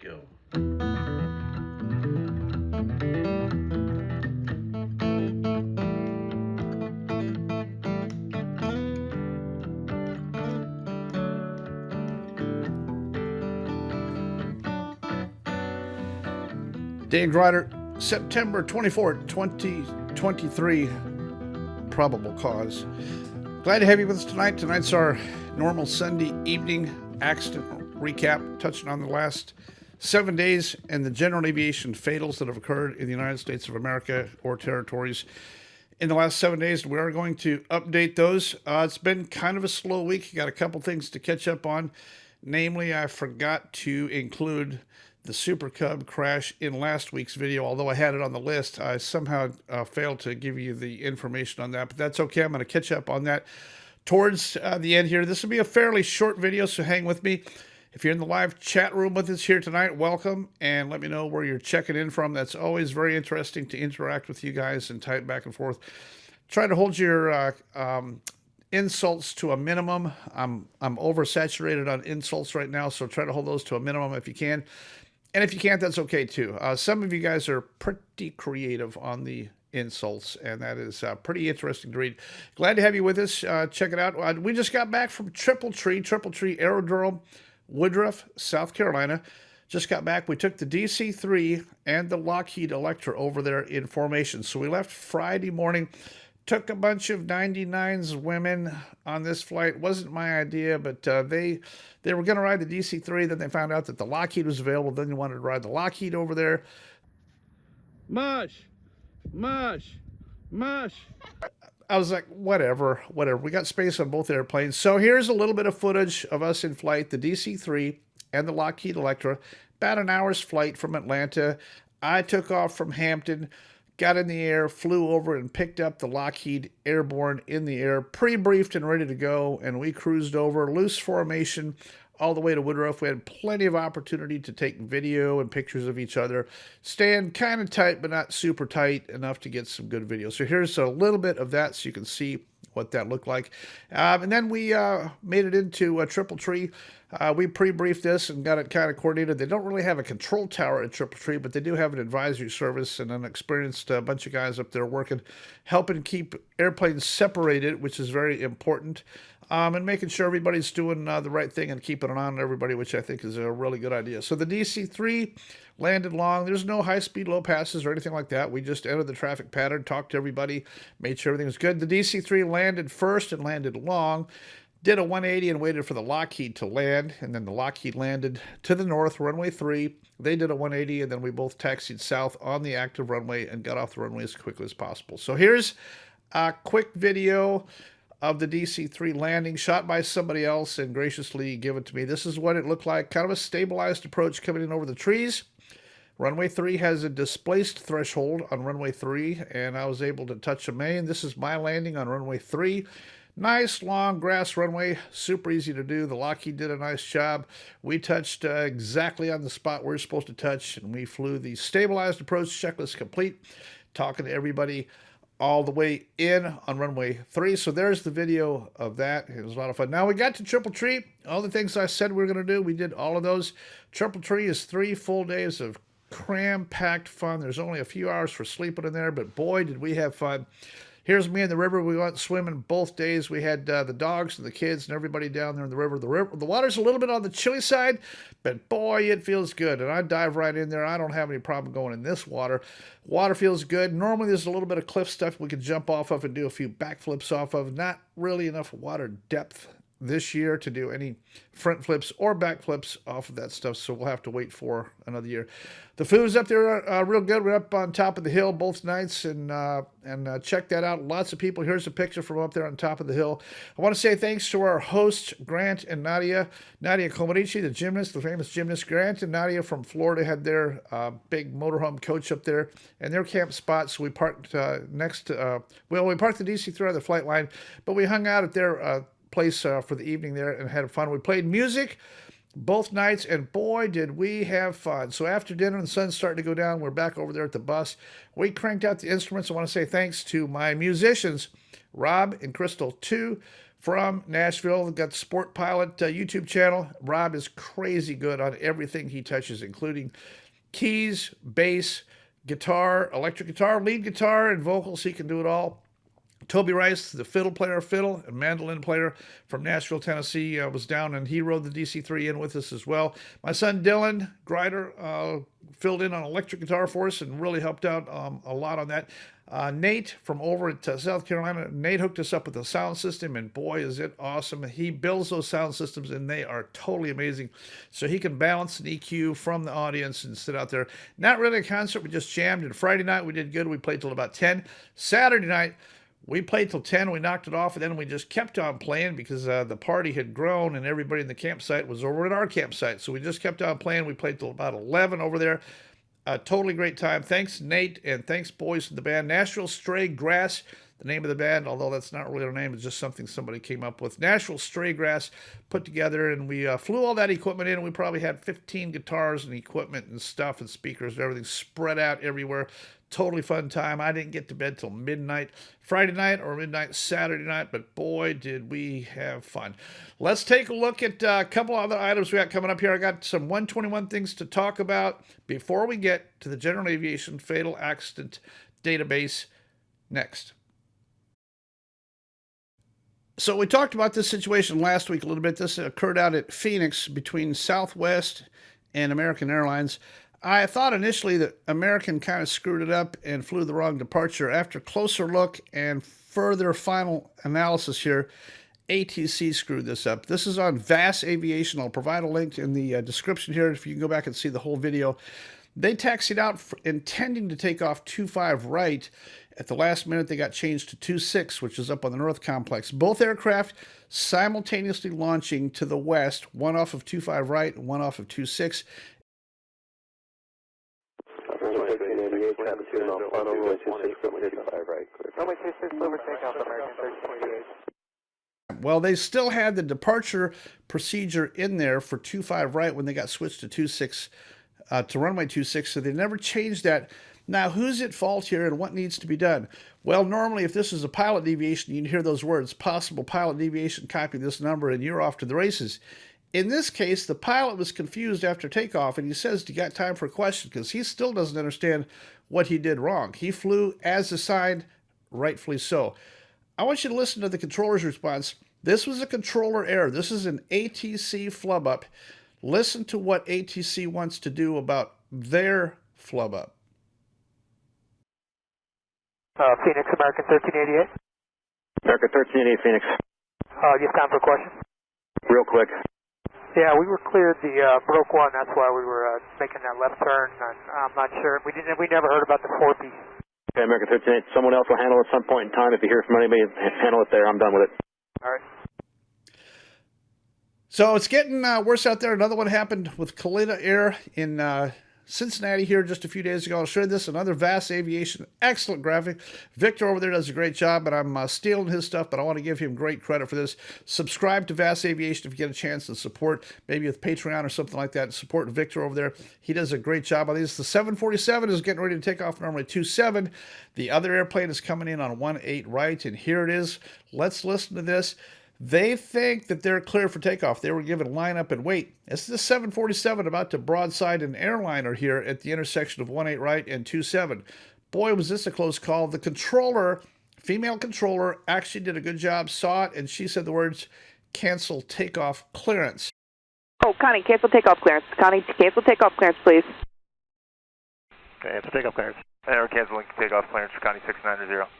Go. Dane Ryder, September 24th, 2023, probable cause. Glad to have you with us tonight. Tonight's our normal Sunday evening accident recap, touching on the last 7 days and the general aviation fatals that have occurred in the United States of America or territories in the last 7 days. We are going to update those. It's been kind of a slow week. Got a couple things to catch up on. Namely, I forgot to include the Super Cub crash in last week's video. Although I had it on the list, I somehow failed to give you the information on that. But that's okay. I'm going to catch up on that towards the end here. This will be a fairly short video, so hang with me. If you're in the live chat room with us here tonight, welcome, and let me know where you're checking in from. That's always very interesting to interact with you guys and type back and forth. Try to hold your insults to a minimum. I'm oversaturated on insults right now, so try to hold those to a minimum if you can. And if you can't, that's okay too. Some of you guys are pretty creative on the insults, and that is pretty interesting to read. Glad to have you with us. Check it out. We just got back from Triple Tree Aerodrome, Woodruff, South Carolina. Just got back. We took the DC-3 and the Lockheed Electra over there in formation. So we left Friday morning. Took a bunch of 99s women on this flight. Wasn't my idea, but they were going to ride the DC-3. Then they found out that the Lockheed was available. Then they wanted to ride the Lockheed over there. Mush, mush, mush. I was like, whatever. We got space on both airplanes. So here's a little bit of footage of us in flight, the DC-3 and the Lockheed Electra. About an hour's flight from Atlanta. I took off from Hampton, got in the air, flew over and picked up the Lockheed Airborne in the air, pre-briefed and ready to go, and we cruised over, loose formation, all the way to Woodruff. We had plenty of opportunity to take video and pictures of each other, staying kind of tight but not super tight enough to get some good video. So here's a little bit of that so you can see what that looked like. And then we made it into a Triple Tree. We pre-briefed this and got it kind of coordinated. They don't really have a control tower at Triple Tree, but they do have an advisory service and an experienced bunch of guys up there working, helping keep airplanes separated, which is very important, and making sure everybody's doing the right thing and keeping an eye on everybody, which I think is a really good idea. So the DC-3 landed long. There's no high-speed low passes or anything like that. We just entered the traffic pattern, talked to everybody, made sure everything was good. The DC-3 landed first and landed long. Did a 180 and waited for the Lockheed to land, and then the Lockheed landed to the north, runway 3. They did a 180, and then we both taxied south on the active runway and got off the runway as quickly as possible. So here's a quick video of the DC-3 landing, shot by somebody else and graciously given to me. This is what it looked like, kind of a stabilized approach coming in over the trees. Runway 3 has a displaced threshold on runway 3, and I was able to touch a main. This is my landing on runway 3. Nice long grass runway, super easy to do. The Lockheed did a nice job. We touched exactly on the spot we're supposed to touch, and we flew the stabilized approach, checklist complete, talking to everybody all the way in on runway 3. So there's the video of that. It was a lot of fun. Now we got to Triple Tree. All the things I said we were going to do, we did all of those. Triple Tree is 3 full days of cram-packed fun. There's only a few hours for sleeping in there, but boy, did we have fun. Here's me in the river. We went swimming both days. We had the dogs and the kids and everybody down there in the river. The water's a little bit on the chilly side, but boy, it feels good. And I dive right in there. I don't have any problem going in this water. Water feels good. Normally, there's a little bit of cliff stuff we could jump off of and do a few backflips off of. Not really enough water depth this year to do any front flips or back flips off of that stuff, so we'll have to wait for another year. The food's up there real good. We're up on top of the hill both nights, and check that out. Lots of people. Here's a picture from up there on top of the hill. I want to say thanks to our hosts, Grant and Nadia. Nadia Comodici, the gymnast, the famous gymnast. Grant and Nadia from Florida had their big motorhome coach up there and their camp spot, so we parked next to, we parked the DC-3 on the flight line, but we hung out at their place for the evening there and had fun. We played music both nights, and boy, did we have fun. So after dinner and the sun's starting to go down, we're back over there at the bus. We cranked out the instruments. I want to say thanks to my musicians, Rob and Crystal, too, from Nashville. We've got the Sport Pilot YouTube channel. Rob is crazy good on everything he touches, including keys, bass, guitar, electric guitar, lead guitar, and vocals. He can do it all. Toby Rice, the fiddle and mandolin player from Nashville, Tennessee, was down, and he rode the DC-3 in with us as well. My son Dylan Grider filled in on electric guitar for us and really helped out a lot on that. Nate from over at South Carolina, Nate hooked us up with a sound system, and boy, is it awesome. He builds those sound systems, and they are totally amazing. So he can balance an EQ from the audience and sit out there. Not really a concert, we just jammed. And Friday night, we did good. We played till about 10. Saturday night, we played till 10, we knocked it off, and then we just kept on playing because the party had grown and everybody in the campsite was over at our campsite. So we just kept on playing. We played till about 11 over there. A totally great time. Thanks, Nate, and thanks, boys, from the band. Nashville Stray Grass, the name of the band, although that's not really their name. It's just something somebody came up with. Nashville Stray Grass put together, and we flew all that equipment in. We probably had 15 guitars and equipment and stuff and speakers and everything spread out everywhere. Totally fun time. I didn't get to bed till midnight Friday night or midnight Saturday night, but boy, did we have fun. Let's take a look at a couple other items we got coming up here. I got some 121 things to talk about before we get to the General Aviation Fatal Accident Database next. So we talked about this situation last week a little bit. This occurred out at Phoenix between Southwest and American Airlines. I thought initially that American kind of screwed it up and flew the wrong departure. After closer look and further final analysis here, ATC screwed this up. This is on VAS Aviation. I'll provide a link in the description here if you can go back and see the whole video. They taxied out intending to take off 25 right. At the last minute, they got changed to 26, which is up on the North Complex. Both aircraft simultaneously launching to the west, one off of 25 right and one off of 26. Well, they still had the departure procedure in there for 25 right when they got switched to 26 to runway 26, so they never changed that. Now, who's at fault here and what needs to be done? Well, normally if this is a pilot deviation, you'd hear those words, possible pilot deviation, copy this number, and you're off to the races. In this case, the pilot was confused after takeoff, and he says, "Do you got time for a question?" Because he still doesn't understand what he did wrong. He flew as assigned, rightfully so. I want you to listen to the controller's response. This was a controller error. This is an ATC flub up. Listen to what ATC wants to do about their flub up. Phoenix, American 1388. American 1388, Phoenix. You have time for a question? Real quick. Yeah, we were cleared the broke one. That's why we were making that left turn. And I'm not sure. We never heard about the 4 piece. Okay, American 1388. Someone else will handle it at some point in time. If you hear from anybody, handle it there. I'm done with it. All right. So it's getting worse out there. Another one happened with Kalitta Air in Cincinnati here just a few days ago. I'll show you this. Another VAS Aviation. Excellent graphic. Victor over there does a great job, but I'm stealing his stuff, but I want to give him great credit for this. Subscribe to VAS Aviation if you get a chance to support, maybe with Patreon or something like that. Support Victor over there. He does a great job on these. The 747 is getting ready to take off normally 27. The other airplane is coming in on 18 right, and here it is. Let's listen to this. They think that they're clear for takeoff. They were given line up and wait. This is the 747 about to broadside an airliner here at the intersection of 18 right and 27. Boy, was this a close call. The controller, female controller, actually did a good job, saw it, and she said the words, "Cancel takeoff clearance." Oh, Connie, cancel takeoff clearance. Connie, cancel takeoff clearance, please. Okay, it's takeoff clearance. We're canceling takeoff clearance for Connie 690.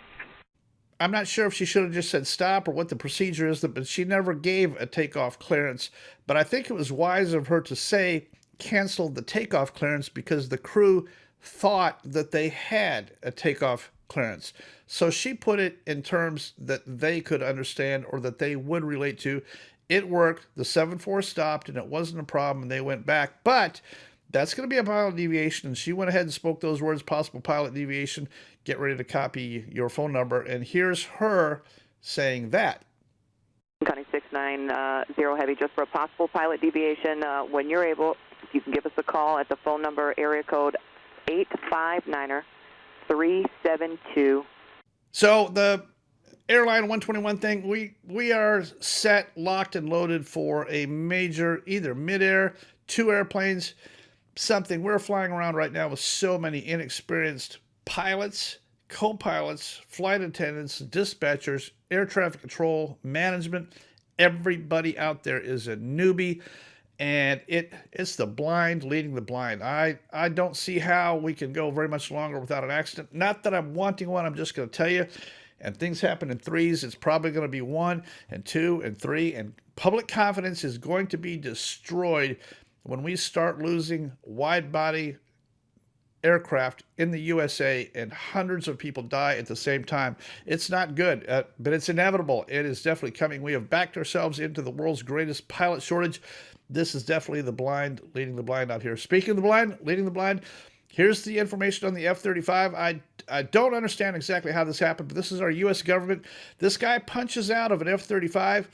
I'm not sure if she should have just said stop or what the procedure is, but she never gave a takeoff clearance. But I think it was wise of her to say cancel the takeoff clearance because the crew thought that they had a takeoff clearance. So she put it in terms that they could understand or that they would relate to. It worked. The 7-4 stopped and it wasn't a problem and they went back. But that's going to be a pilot deviation, and she went ahead and spoke those words, possible pilot deviation. Get ready to copy your phone number, and here's her saying that. Connie 690 Heavy, just for a possible pilot deviation. When you're able, you can give us a call at the phone number area code 859-372. So the Airline 121 thing, we are set, locked, and loaded for a major either midair, 2 airplanes, something. We're flying around right now with so many inexperienced pilots, co-pilots, flight attendants, dispatchers, air traffic control, management. Everybody out there is a newbie, and it's the blind leading the blind. I don't see how we can go very much longer without an accident. Not that I'm wanting one, I'm just going to tell you. And things happen in threes. It's probably going to be 1 and 2 and 3. And public confidence is going to be destroyed when we start losing wide-body aircraft in the USA and hundreds of people die at the same time. It's not good, but it's inevitable. It is definitely coming. We have backed ourselves into the world's greatest pilot shortage. This is definitely the blind leading the blind out here. Speaking of the blind leading the blind, here's the information on the F-35. I don't understand exactly how this happened, but this is our U.S. government. This guy punches out of an F-35.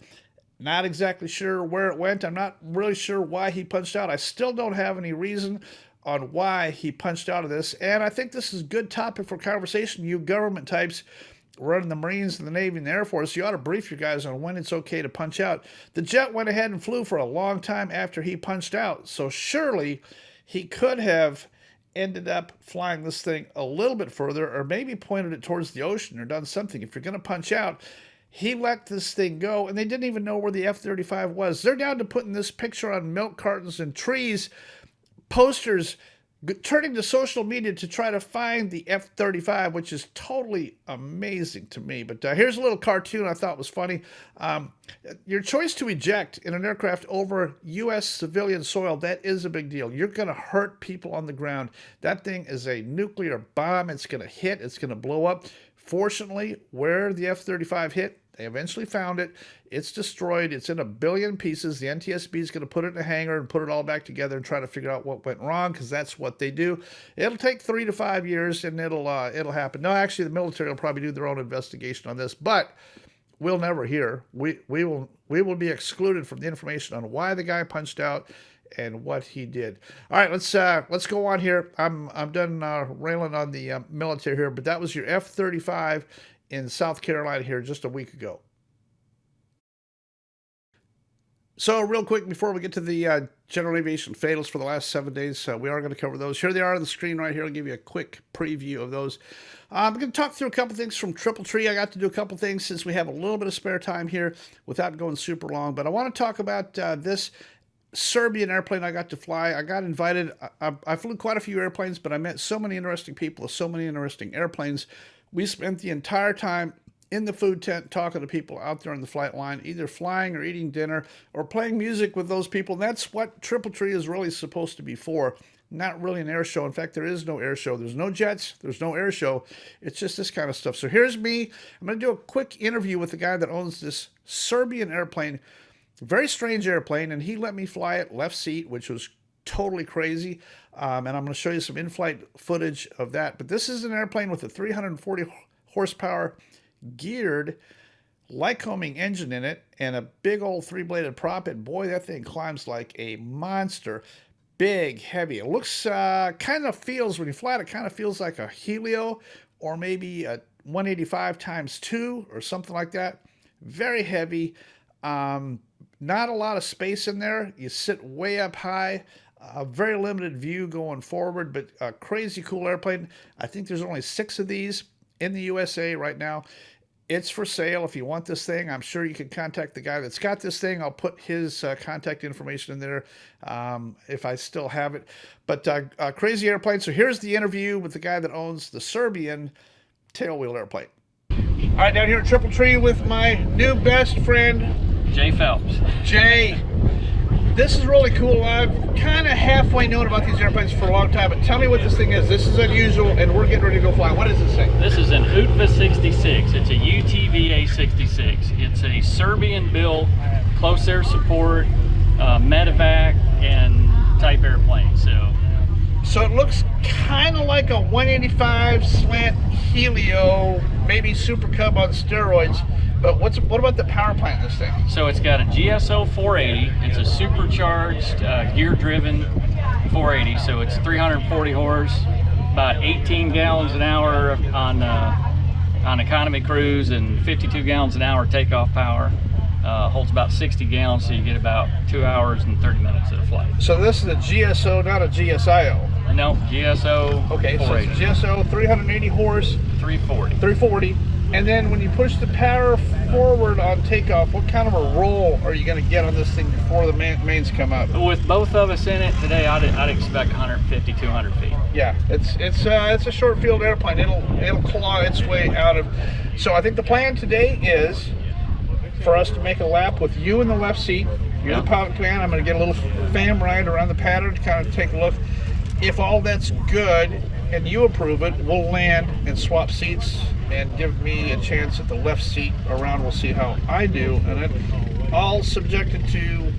Not exactly sure where it went. I'm not really sure why he punched out. I still don't have any reason on why he punched out of this. And I think this is a good topic for conversation. You government types running the Marines and the Navy and the Air Force, you ought to brief your guys on when it's okay to punch out. The jet went ahead and flew for a long time after he punched out. So surely he could have ended up flying this thing a little bit further, or maybe pointed it towards the ocean or done something. If you're going to punch out, he let this thing go, and they didn't even know where the F-35 was. They're down to putting this picture on milk cartons and trees, posters, turning to social media to try to find the F-35, which is totally amazing to me. But here's a little cartoon I thought was funny. Your choice to eject in an aircraft over U.S. civilian soil, that is a big deal. You're going to hurt people on the ground. That thing is a nuclear bomb. It's going to hit. It's going to blow up. Fortunately, where the F-35 hit, they eventually found it. It's destroyed. It's in a billion pieces. The NTSB is going to put it in a hangar and put it all back together and try to figure out what went wrong, because that's what they do. It'll take 3 to 5 years, and it'll happen. No, actually, the military will probably do their own investigation on this, but we'll never hear. We will be excluded from the information on why the guy punched out and what he did. All right, let's go on here. I'm done railing on the military here, but that was your F-35 in South Carolina here just a week ago. So real quick, before we get to the general aviation fatals for the last 7 days, we are going to cover those. Here they are on the screen right here. I'll give you a quick preview of those. I'm going to talk through a couple things from Triple Tree. I got to do a couple things since we have a little bit of spare time here without going super long. But I want to talk about this Serbian airplane I got to fly. I got invited. I flew quite a few airplanes, but I met so many interesting people with so many interesting airplanes. We spent the entire time in the food tent talking to people out there on the flight line, either flying or eating dinner or playing music with those people. And that's what Triple Tree is really supposed to be for. Not really an air show. In fact, there is no air show. There's no jets. There's no air show. It's just this kind of stuff. So here's me. I'm going to do a quick interview with the guy that owns this Serbian airplane. Very strange airplane, and he let me fly it left seat, which was totally crazy. And I'm going to show you some in-flight footage of that. But this is an airplane with a 340 horsepower geared Lycoming engine in it and a big old 3-bladed prop. And boy, that thing climbs like a monster. Big, heavy. It looks, kind of feels, when you fly it, it kind of feels like a Helio or maybe a 185 times 2 or something like that. Very heavy. Not a lot of space in there. You sit way up high. A very limited view going forward, but a crazy cool airplane. I think there's only 6 of these in the USA right now. It's for sale. If you want this thing, I'm sure you can contact the guy that's got this thing. I'll put his contact information in there if I still have it. But crazy airplane. So here's the interview with the guy that owns the Serbian tailwheel airplane. All right, down here at Triple Tree with my new best friend, Jay Phelps. Jay. This is really cool. I've kind of halfway known about these airplanes for a long time, but tell me what this thing is. This is unusual, and we're getting ready to go fly. What is this thing? This is an UTVA 66. It's a UTVA 66. It's a Serbian-built, close air support, medevac, and type airplane. So it looks kind of like a 185 slant Helio, maybe Super Cub on steroids. But what about the power plant in this thing? So it's got a GSO 480. It's a supercharged, gear-driven 480. So it's 340 horse, about 18 gallons an hour on on economy cruise and 52 gallons an hour takeoff power. Holds about 60 gallons, so you get about 2 hours and 30 minutes of flight. So this is a GSO, not a GSIO. No, GSO. Okay, so it's GSO, 380 horse, 340. 340. And then when you push the power forward on takeoff, what kind of a roll are you going to get on this thing before the mains come up? With both of us in it today, I'd expect 150, 200 feet. Yeah, it's a short field airplane. It'll claw its way out of. So I think the plan today is for us to make a lap with you in the left seat. You're the pilot command. I'm going to get a little fam ride around the pattern to kind of take a look. If all that's good and you approve it, we'll land and swap seats and give me a chance at the left seat around. We'll see how I do, and then all subjected to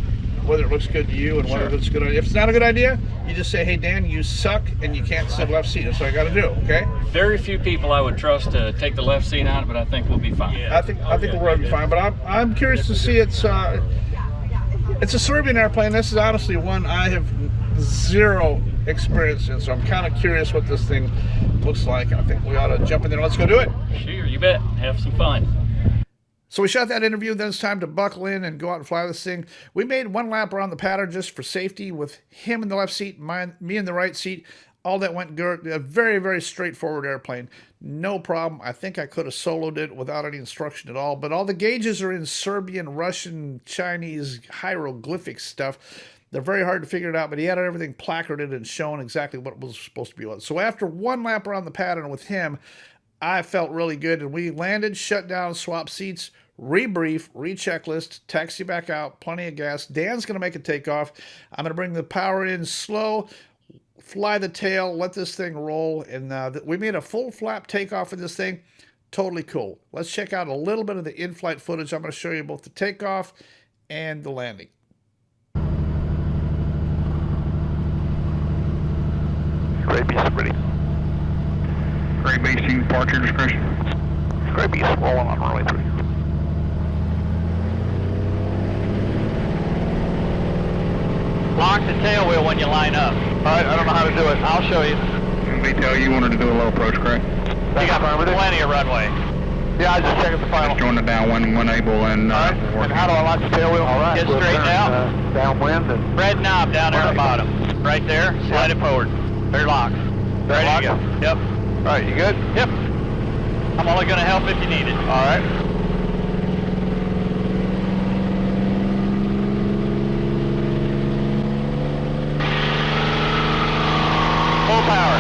whether it looks good to you and whether it's a good idea. If it's not a good idea, you just say, hey Dan, you suck and you can't sit left seat. That's what I got to do. Okay. Very few people I would trust to take the left seat out, but I think we'll be fine. I think we'll be fine. But I'm curious to see it's a Serbian airplane. This is honestly one I have zero experience in, so I'm kind of curious what this thing looks like. I think we ought to jump in there. Let's go do it. Sure, you bet. Have some fun. So we shot that interview, then it's time to buckle in and go out and fly this thing. We made one lap around the pattern just for safety with him in the left seat, me in the right seat. All that went good. A very, very straightforward airplane. No problem. I think I could have soloed it without any instruction at all, but all the gauges are in Serbian, Russian, Chinese hieroglyphic stuff. They're very hard to figure it out, but he had everything placarded and shown exactly what it was supposed to be. So after one lap around the pattern with him, I felt really good, and we landed, shut down, swapped seats, rebrief, rechecklist, taxi back out, plenty of gas. Dan's going to make a takeoff. I'm going to bring the power in slow, fly the tail, let this thing roll, and we made a full flap takeoff of this thing. Totally cool. Let's check out a little bit of the in-flight footage. I'm going to show you both the takeoff and the landing. Gray B is ready. Gray B, departure discretion. Gray B is rolling on runway 3. Lock the tail wheel when you line up. Alright, I don't know how to do it. I'll show you. VTOL, you wanted to do a low approach, correct? You got plenty of runway. Yeah, I just checking the final. Just join the downwind when able and Alright, and how do I lock the tail wheel? Alright, Get straightened out. Downwind and... Red knob down there at the bottom. Right there. Slide it forward. They're locked. Ready to go. Yep. Alright, you good? Yep. I'm only going to help if you need it. Alright. Full power.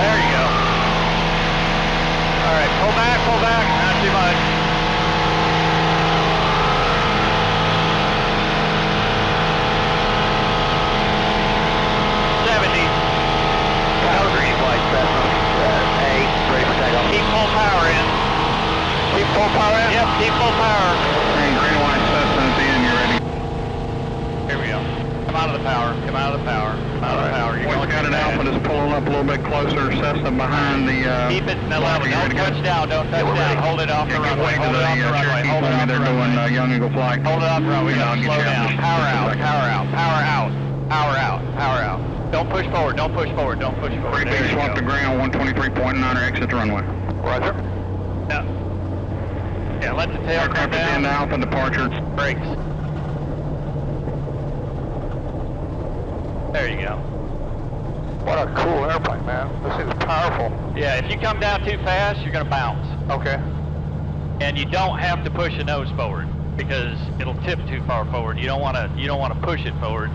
There you go. All right, pull back, not too much. Green flight, Cessna. A, ready for takeoff. Keep full power in. Keep full power in? Yep, keep full power. green light Cessna at the end, you ready? Here we go. Come out of the power. Come out of the power. Come out of the power. You're Once going got it out, but it's pulling up a little bit closer. Cessna behind the... Keep it in the level. You Don't ready to go? touch down. Don't touch down. Hold it off the Yeah, give runway. way to Hold the it off the runway. Cherokee Hold it for me. off the They're doing runway. Young Eagle flight. Hold it off the runway. We And got I'll to get slow you down. just Power a out. second. Power out. Power out. Power out. Power out. Don't push forward. Don't push forward. Don't push forward. Gray There B, you swap go. to ground, 123.9 or exit the runway. Roger. Yeah. Yeah, let the tail come Aircraft is in down. Alpha departure. Brakes. There you go. What a cool airplane, man. This thing is powerful. Yeah, if you come down too fast, you're going to bounce. Okay. And you don't have to push the nose forward because it'll tip too far forward. You don't want to push it forward.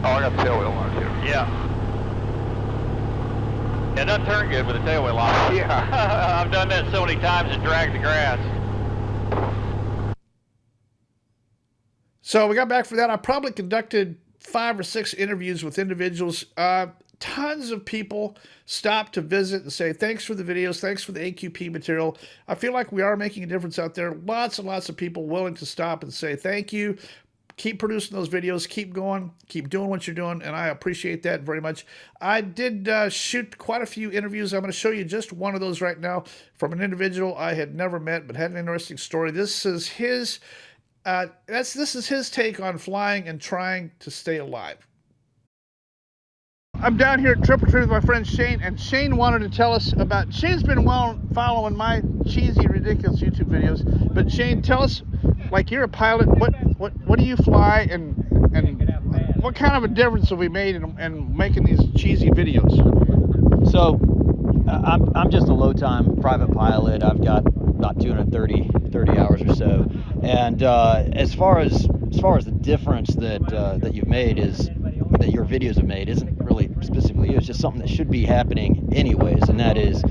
Oh, I got the tail wheel on it, too. Yeah. It doesn't turn good with the tail wheel on. Yeah. I've done that so many times and dragged the grass. So we got back for that. I probably conducted 5 or 6 interviews with individuals. Tons of people stopped to visit and say, thanks for the videos, thanks for the AQP material. I feel like we are making a difference out there. Lots and lots of people willing to stop and say, thank you. Keep producing those videos, keep going, keep doing what you're doing, and I appreciate that very much. I did shoot quite a few interviews. I'm going to show you just one of those right now from an individual I had never met but had an interesting story. This is his this is his take on flying and trying to stay alive. I'm down here at Triple Tree with my friend Shane, and Shane wanted to tell us about. Shane's been following my cheesy, ridiculous YouTube videos. But Shane, tell us, like you're a pilot, what do you fly, and what kind of a difference have we made in making these cheesy videos? So, I'm just a low-time private pilot. I've got about 230 hours or so, and as far as the difference that you've made is that your videos have made isn't really specifically you. It's just something that should be happening anyways, and that is,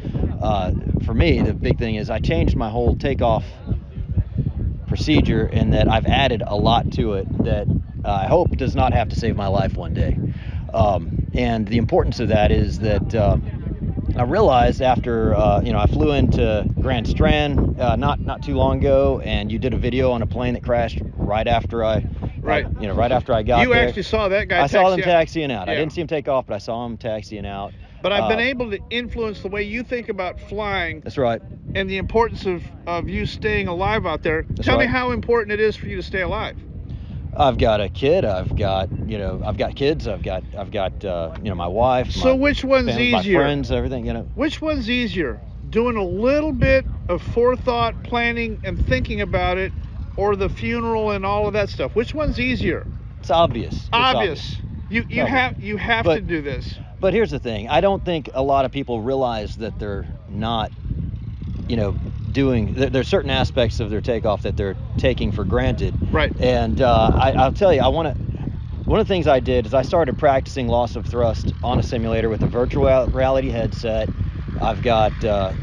for me, the big thing is I changed my whole takeoff procedure, in that I've added a lot to it that I hope does not have to save my life one day. And the importance of that is that I realized after I flew into Grand Strand not too long ago, and you did a video on a plane that crashed right after I right after I got there. You there. actually saw that guy. I saw them taxiing out. Yeah. I didn't see him take off, but I saw him taxiing out. But I've been able to influence the way you think about flying. That's right. And the importance of you staying alive out there. Tell me how important it is for you to stay alive. I've got a kid. I've got kids. I've got my wife. So which one's family, easier? My friends, everything. Which one's easier? Doing a little bit of forethought, planning, and thinking about it, or the funeral and all of that stuff? Which one's easier? It's obvious. It's obvious. You have to do this. But here's the thing. I don't think a lot of people realize that they're not, there's certain aspects of their takeoff that they're taking for granted. Right. And I'll tell you, one of the things I did is I started practicing loss of thrust on a simulator with a virtual reality headset. I've got a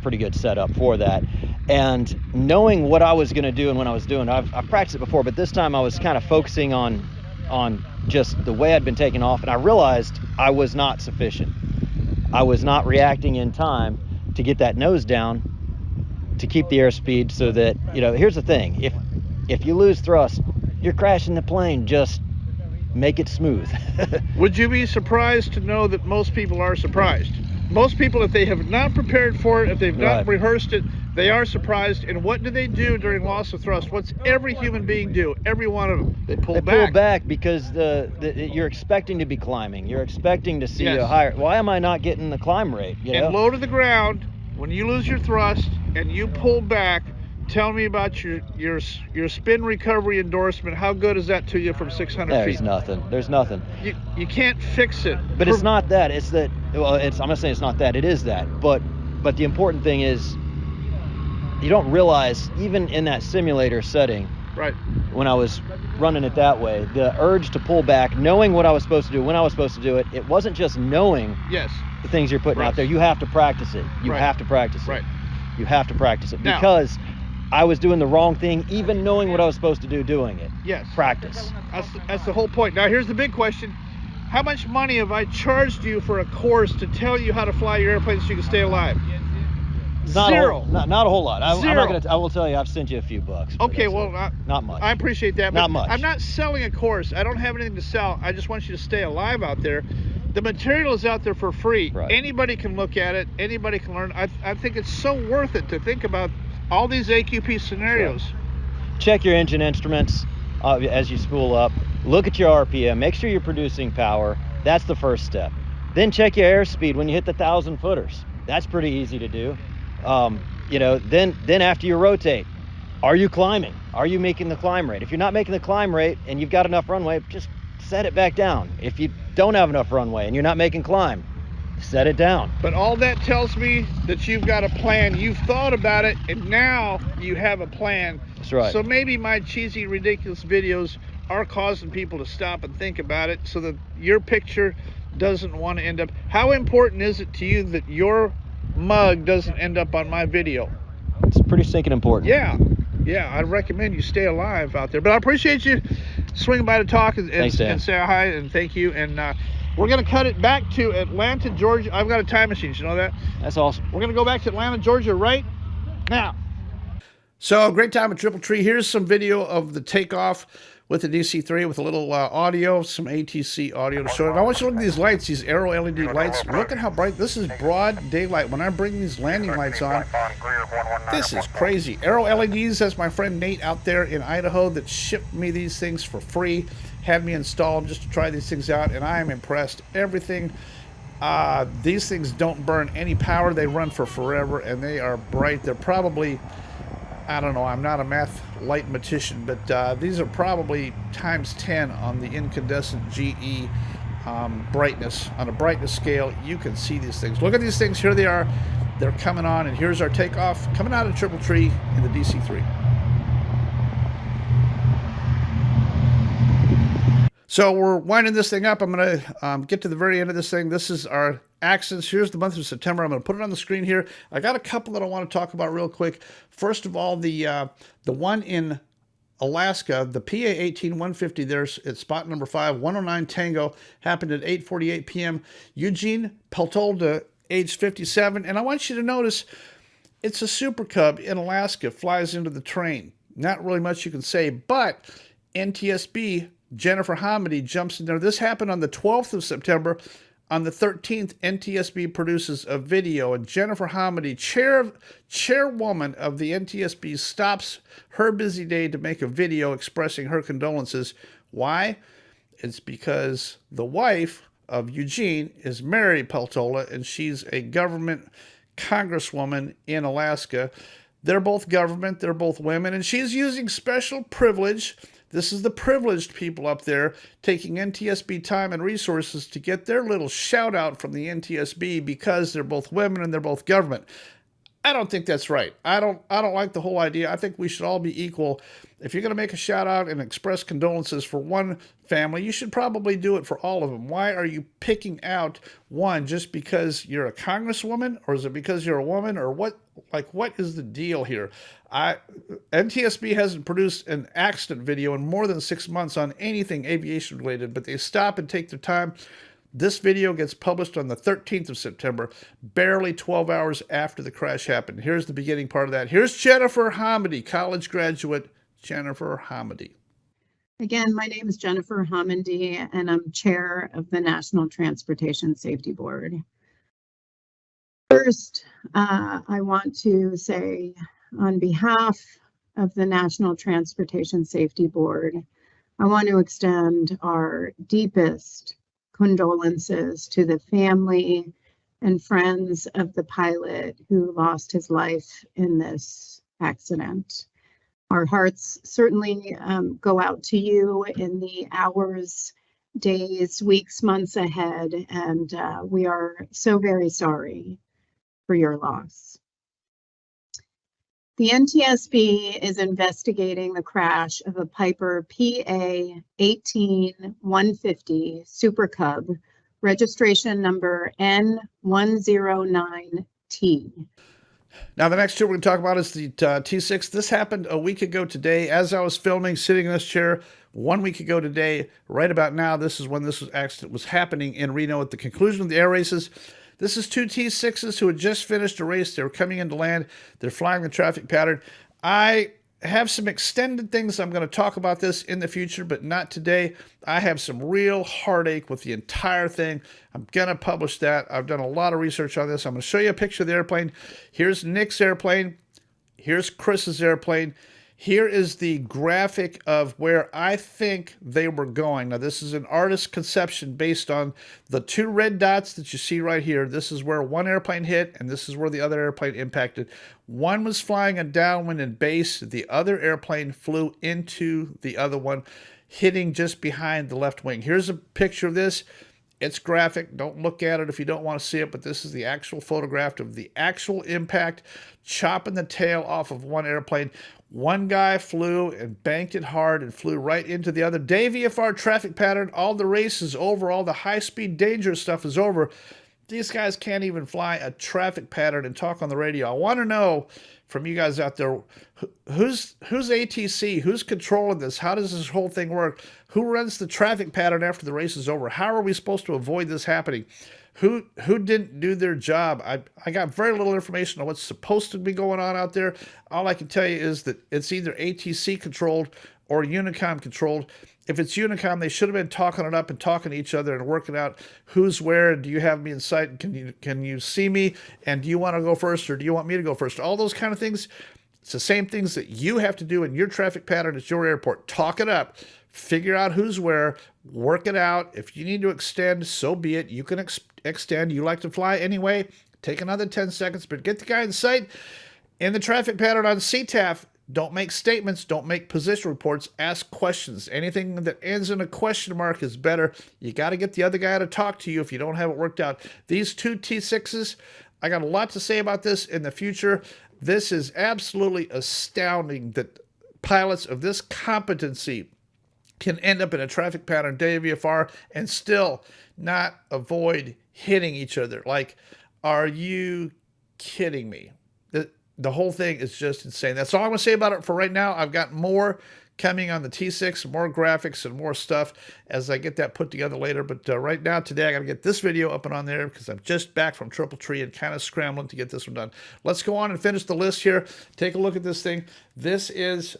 pretty good setup for that. And knowing what I was going to do and when I was doing, I've practiced it before, but this time I was kind of focusing on just the way I'd been taking off, and I realized I was not sufficient. I was not reacting in time to get that nose down, to keep the airspeed, so that, here's the thing, if you lose thrust, you're crashing the plane. Just make it smooth. Would you be surprised to know that most people are surprised? Most people, if they have not prepared for it, if they've not rehearsed it, they are surprised. And what do they do during loss of thrust? What's every human being do? Every one of them. They pull back. They pull back because you're expecting to be climbing. You're expecting to see a higher. Why am I not getting the climb rate? And low to the ground, when you lose your thrust and you pull back, tell me about your spin recovery endorsement. How good is that to you from 600 feet? There's nothing. You can't fix it. But it's not that. It's that. Well, I'm not saying it's not that. It is that. But the important thing is, you don't realize, even in that simulator setting, right, when I was running it that way, the urge to pull back, knowing what I was supposed to do, when I was supposed to do it, it wasn't just knowing the things you're putting out there. You have to practice it. You have to practice it. Right. You have to practice it. Because I was doing the wrong thing, even knowing what I was supposed to do, doing it. Yes. Practice. That's the whole point. Now, here's the big question. How much money have I charged you for a course to tell you how to fly your airplane so you can stay alive? Zero. Not a whole lot. Zero. I will tell you, I've sent you a few bucks. Okay, well, not much. I appreciate that. Not much. I'm not selling a course. I don't have anything to sell. I just want you to stay alive out there. The material is out there for free. Right. Anybody can look at it. Anybody can learn. I think it's so worth it to think about all these AQP scenarios. Sure. Check your engine instruments as you spool up. Look at your RPM. Make sure you're producing power. That's the first step. Then check your airspeed when you hit the 1,000 footers. That's pretty easy to do. Then after you rotate, are you climbing? Are you making the climb rate? If you're not making the climb rate and you've got enough runway, just set it back down. If you don't have enough runway and you're not making climb, set it down. But all that tells me that you've got a plan. You've thought about it, and now you have a plan. That's right. So maybe my cheesy, ridiculous videos are causing people to stop and think about it, so that your picture doesn't want to end up. How important is it to you that your mug doesn't end up on my video? It's pretty stinking important. Yeah, I recommend you stay alive out there. But I appreciate you swinging by to talk and say hi, and thank you. And we're going to cut it back to Atlanta, Georgia. I've got a time machine. You know that? That's awesome. We're going to go back to Atlanta, Georgia right now. So, great time at Triple Tree. Here's some video of the takeoff. with the DC3 with a little audio, some ATC audio to show it. And I want you to look at these lights, these Aero LED lights. Look at how bright. This is broad daylight. When I bring these landing lights on, this is crazy. Aero LEDs, that's my friend Nate out there in Idaho that shipped me these things for free, had me install them just to try these things out, and I am impressed. Everything, these things don't burn any power. They run for forever, and they are bright. They're probably, I don't know, I'm not a mathematician, but these are probably times 10 on the incandescent GE brightness. On a brightness scale, you can see these things. Look at these things. Here they are. They're coming on, and here's our takeoff coming out of Triple Tree in the DC3. So we're winding this thing up. I'm going to get to the very end of this thing. This is our accidents. Here's the month of September. I'm going to put it on the screen here. I got a couple that I want to talk about real quick. First of all, the one in Alaska, the PA-18-150 there's at spot number 5, 109 Tango, happened at 8:48 p.m. Eugene Peltolda, age 57. And I want you to notice it's a Super Cub in Alaska, flies into the train. Not really much you can say, but NTSB Jennifer Hamady jumps in there. This happened on the 12th of September. On the 13th, NTSB produces a video, and Jennifer Hamady, chairwoman of the NTSB, stops her busy day to make a video expressing her condolences. Why? It's because the wife of Eugene is Mary Peltola, and she's a government congresswoman in Alaska. They're both government, they're both women, and she's using special privilege. This is the privileged people up there taking NTSB time and resources to get their little shout out from the NTSB because they're both women and they're both government. I don't think that's right. I don't like the whole idea. I think we should all be equal. If you're going to make a shout out and express condolences for one family, you should probably do it for all of them. Why are you picking out one just because you're a congresswoman, or is it because you're a woman, or what? Like, what is the deal here? NTSB hasn't produced an accident video in more than 6 months on anything aviation related, but they stop and take their time. This video gets published on the 13th of September, barely 12 hours after the crash happened. Here's the beginning part of that. Here's Jennifer Hamady, college graduate Jennifer Hamady. Again, my name is Jennifer Hamady, and I'm chair of the National Transportation Safety Board. First, I want to say on behalf of the National Transportation Safety Board, I want to extend our deepest condolences to the family and friends of the pilot who lost his life in this accident. Our hearts certainly go out to you in the hours, days, weeks, months ahead, and we are so very sorry for your loss. The NTSB is investigating the crash of a Piper PA-18-150 Super Cub, registration number N109T. Now, the next two we're going to talk about is the T6. This happened a week ago today. As I was filming, sitting in this chair, 1 week ago today, right about now, this is when this accident was happening in Reno at the conclusion of the air races. This is two T6s who had just finished a race. They were coming into land. They're flying the traffic pattern. I have some extended things. I'm going to talk about this in the future, but not today. I have some real heartache with the entire thing. I'm going to publish that. I've done a lot of research on this. I'm going to show you a picture of the airplane. Here's Nick's airplane. Here's Chris's airplane. Here is the graphic of where I think they were going. Now, this is an artist's conception based on the two red dots that you see right here. This is where one airplane hit, and this is where the other airplane impacted. One was flying a downwind and base. The other airplane flew into the other one, hitting just behind the left wing. Here's a picture of this. It's graphic. Don't look at it if you don't want to see it, but this is the actual photograph of the actual impact, chopping the tail off of one airplane. One guy flew and banked it hard and flew right into the other. Day VFR traffic pattern, all the race is over, all the high-speed dangerous stuff is over. These guys can't even fly a traffic pattern and talk on the radio. I want to know from you guys out there, who's ATC? Who's controlling this? How does this whole thing work? Who runs the traffic pattern after the race is over? How are we supposed to avoid this happening? Who didn't do their job? I got very little information on what's supposed to be going on out there. All I can tell you is that it's either ATC controlled or Unicom controlled. If it's Unicom, they should have been talking it up and talking to each other and working out who's where. Do you have me in sight? Can you see me? And do you want to go first, or do you want me to go first? All those kind of things. It's the same things that you have to do in your traffic pattern at your airport. Talk it up. Figure out who's where. Work it out. If you need to extend, so be it. You can extend. You like to fly anyway. Take another 10 seconds, but get the guy in sight. In the traffic pattern on CTAF, don't make statements. Don't make position reports. Ask questions. Anything that ends in a question mark is better. You got to get the other guy to talk to you if you don't have it worked out. These two T6s, I got a lot to say about this in the future. This is absolutely astounding that pilots of this competency can end up in a traffic pattern WFR and still not avoid hitting each other. Like, are you kidding me? The whole thing is just insane. That's all I'm going to say about it for right now. I've got more coming on the T6, more graphics and more stuff as I get that put together later. But right now, today, I got to get this video up and on there because I'm just back from Triple Tree and kind of scrambling to get this one done. Let's go on and finish the list here. Take a look at this thing. This is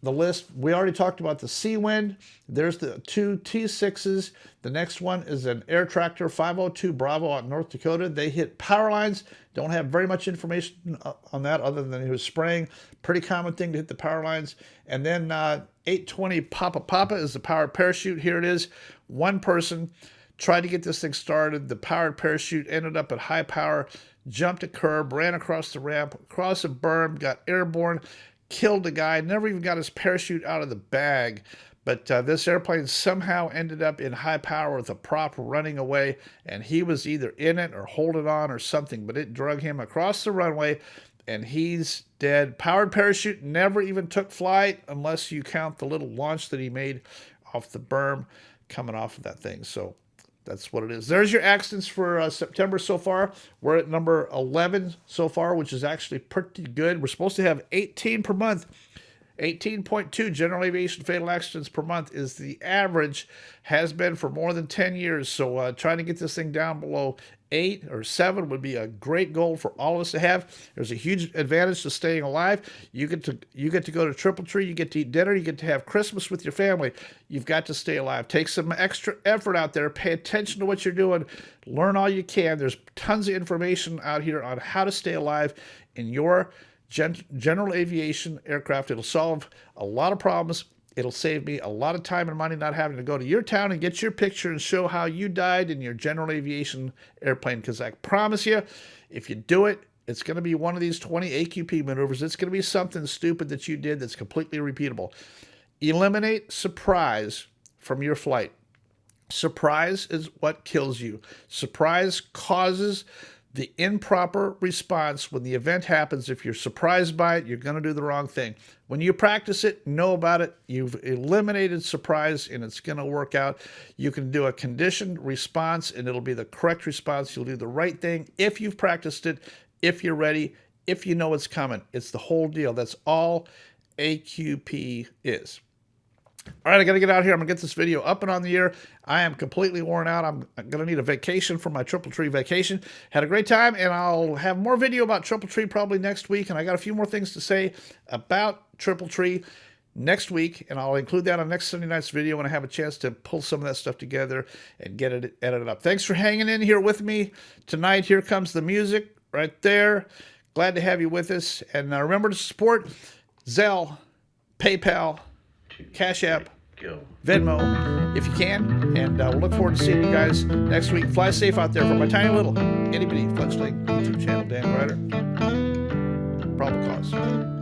the list. We already talked about the Seawind. There's the two T6s. The next one is an Air Tractor 502 Bravo out in North Dakota. They hit power lines. Don't have very much information on that other than he was spraying. Pretty common thing to hit the power lines. And then 820 Papa Papa is the powered parachute. Here it is. One person tried to get this thing started. The powered parachute ended up at high power, jumped a curb, ran across the ramp, across a berm, got airborne, killed a guy, never even got his parachute out of the bag. But this airplane somehow ended up in high power with a prop running away, and he was either in it or holding on or something, but it drug him across the runway, and he's dead. Powered parachute never even took flight unless you count the little launch that he made off the berm coming off of that thing. So that's what it is. There's your accidents for September so far. We're at number 11 so far, which is actually pretty good. We're supposed to have 18 per month. 18.2 general aviation fatal accidents per month is the average, has been for more than 10 years. So trying to get this thing down below 8 or 7 would be a great goal for all of us to have. There's a huge advantage to staying alive. You get to go to Triple Tree, you get to eat dinner, you get to have Christmas with your family. You've got to stay alive. Take some extra effort out there. Pay attention to what you're doing. Learn all you can. There's tons of information out here on how to stay alive in your general aviation aircraft. It'll solve a lot of problems. It'll save me a lot of time and money not having to go to your town and get your picture and show how you died in your general aviation airplane. Because I promise you, if you do it, it's going to be one of these 20 AQP maneuvers. It's going to be something stupid that you did that's completely repeatable. Eliminate surprise from your flight. Surprise is what kills you. Surprise causes the improper response when the event happens. If you're surprised by it, you're going to do the wrong thing. When you practice it, know about it. You've eliminated surprise, and it's going to work out. You can do a conditioned response, and it'll be the correct response. You'll do the right thing if you've practiced it, if you're ready, if you know it's coming. It's the whole deal. That's all AQP is. All right, I got to get out here. I'm going to get this video up and on the air. I am completely worn out. I'm going to need a vacation for my Triple Tree vacation. Had a great time, and I'll have more video about Triple Tree probably next week, and I got a few more things to say about Triple Tree next week, and I'll include that on next Sunday night's video when I have a chance to pull some of that stuff together and get it edited up. Thanks for hanging in here with me tonight. Here comes the music right there. Glad to have you with us, and remember to support Zelle, PayPal, Cash App, Venmo, if you can. And we'll look forward to seeing you guys next week. Fly safe out there from my tiny little itty-bitty fledgling YouTube channel, Dan Greider. Probable cause.